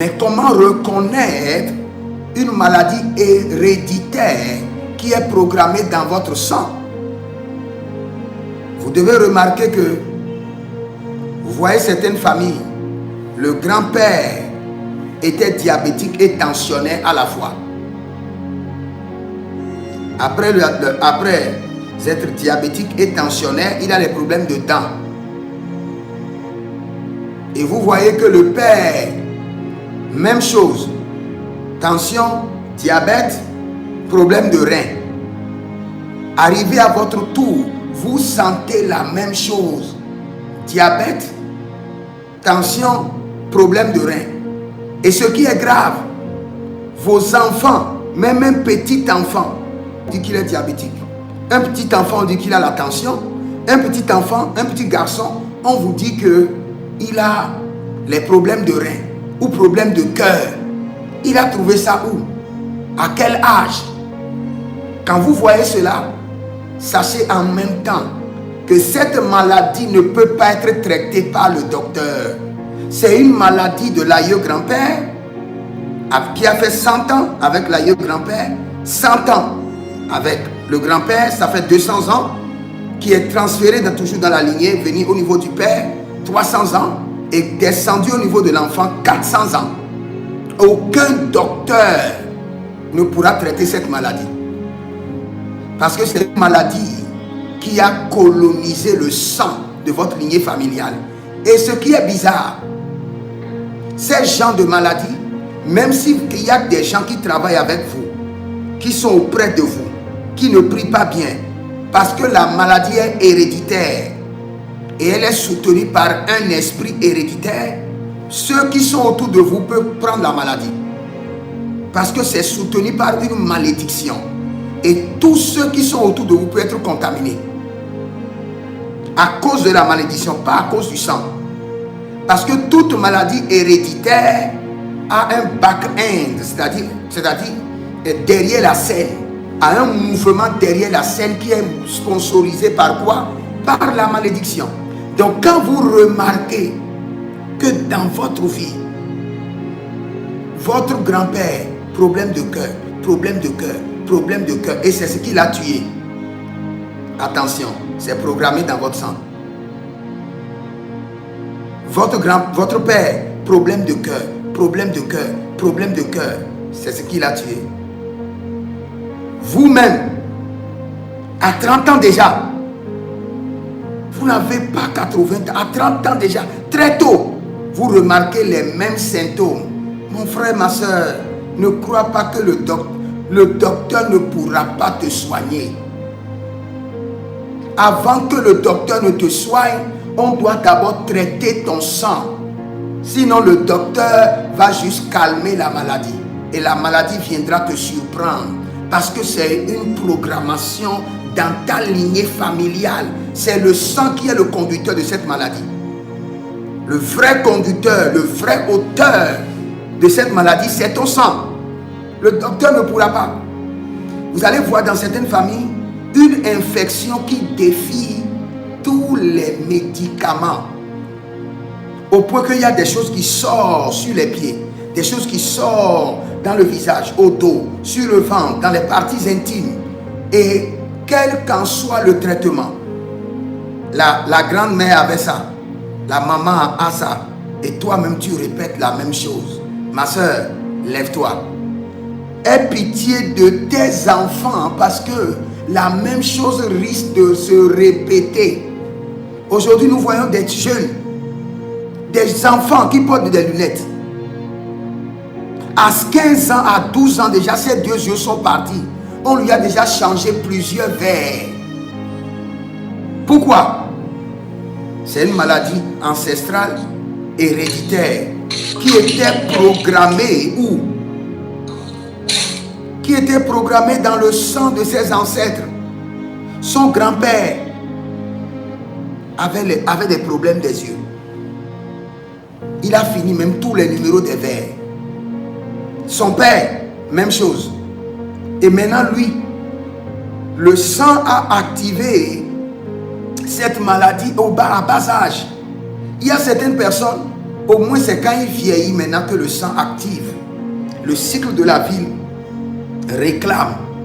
Mais comment reconnaître une maladie héréditaire qui est programmée dans votre sang? Vous devez remarquer que vous voyez certaines familles, le grand-père était diabétique et tensionnaire à la fois. Après être diabétique et tensionnaire, il a des problèmes de dents. Et vous voyez que le père, même chose, tension, diabète, problème de rein. Arrivé à votre tour, vous sentez la même chose. Diabète, tension, problème de rein. Et ce qui est grave, vos enfants, même un petit enfant, dit qu'il est diabétique. Un petit enfant, on dit qu'il a la tension. Un petit enfant, un petit garçon, on vous dit qu'il a les problèmes de rein ou problèmes de cœur. Il a trouvé ça où? À quel âge? Quand vous voyez cela, sachez en même temps que cette maladie ne peut pas être traitée par le docteur. C'est une maladie de l'aïeux grand-père qui a fait 100 ans avec l'aïeux grand-père, 100 ans avec le grand-père, ça fait 200 ans, qui est transféré toujours dans la lignée, venu au niveau du père, 300 ans, et descendu au niveau de l'enfant, 400 ans. Aucun docteur ne pourra traiter cette maladie. Parce que c'est une maladie qui a colonisé le sang de votre lignée familiale. Et ce qui est bizarre, ces gens de maladie, même s'il y a des gens qui travaillent avec vous, qui sont auprès de vous, qui ne prient pas bien, parce que la maladie est héréditaire et elle est soutenue par un esprit héréditaire, ceux qui sont autour de vous peuvent prendre la maladie. Parce que c'est soutenu par une malédiction. Et tous ceux qui sont autour de vous peuvent être contaminés. À cause de la malédiction, pas à cause du sang. Parce que toute maladie héréditaire a un back-end, c'est-à-dire derrière la scène, a un mouvement derrière la scène qui est sponsorisé par quoi? Par la malédiction. Donc quand vous remarquez que dans votre vie, votre grand-père, problème de cœur, problème de cœur, problème de cœur, et c'est ce qui l'a tué. Attention, c'est programmé dans votre sang. Votre père, problème de cœur, problème de cœur, problème de cœur, c'est ce qui l'a tué. Vous-même, à 30 ans déjà, vous n'avez pas 80 ans, à 30 ans déjà, très tôt, vous remarquez les mêmes symptômes. Mon frère, ma soeur, ne crois pas que le docteur ne pourra pas te soigner. Avant que le docteur ne te soigne, on doit d'abord traiter ton sang. Sinon, le docteur va juste calmer la maladie. Et la maladie viendra te surprendre. Parce que c'est une programmation dans ta lignée familiale. C'est le sang qui est le conducteur de cette maladie. Le vrai conducteur, le vrai auteur de cette maladie, c'est ton sang. Le docteur ne pourra pas. Vous allez voir dans certaines familles une infection qui défie tous les médicaments. Au point qu'il y a des choses qui sortent sur les pieds, des choses qui sortent dans le visage, au dos, sur le ventre, dans les parties intimes. Et quel qu'en soit le traitement, la grand-mère avait ça, la maman a ça, et toi-même tu répètes la même chose. Ma soeur, lève-toi. Aie pitié de tes enfants parce que la même chose risque de se répéter. Aujourd'hui, nous voyons des jeunes, des enfants qui portent des lunettes. À 15 ans, à 12 ans déjà, ces deux yeux sont partis. On lui a déjà changé plusieurs verres. Pourquoi? C'est une maladie ancestrale, héréditaire, qui était programmée où? Qui était programmée dans le sang de ses ancêtres. Son grand-père avait des problèmes des yeux. Il a fini même tous les numéros des verres. Son père, même chose. Et maintenant, lui, le sang a activé cette maladie à bas âge. Il y a certaines personnes, Au moins c'est quand il vieillit maintenant que le sang active. Le cycle de la vie réclame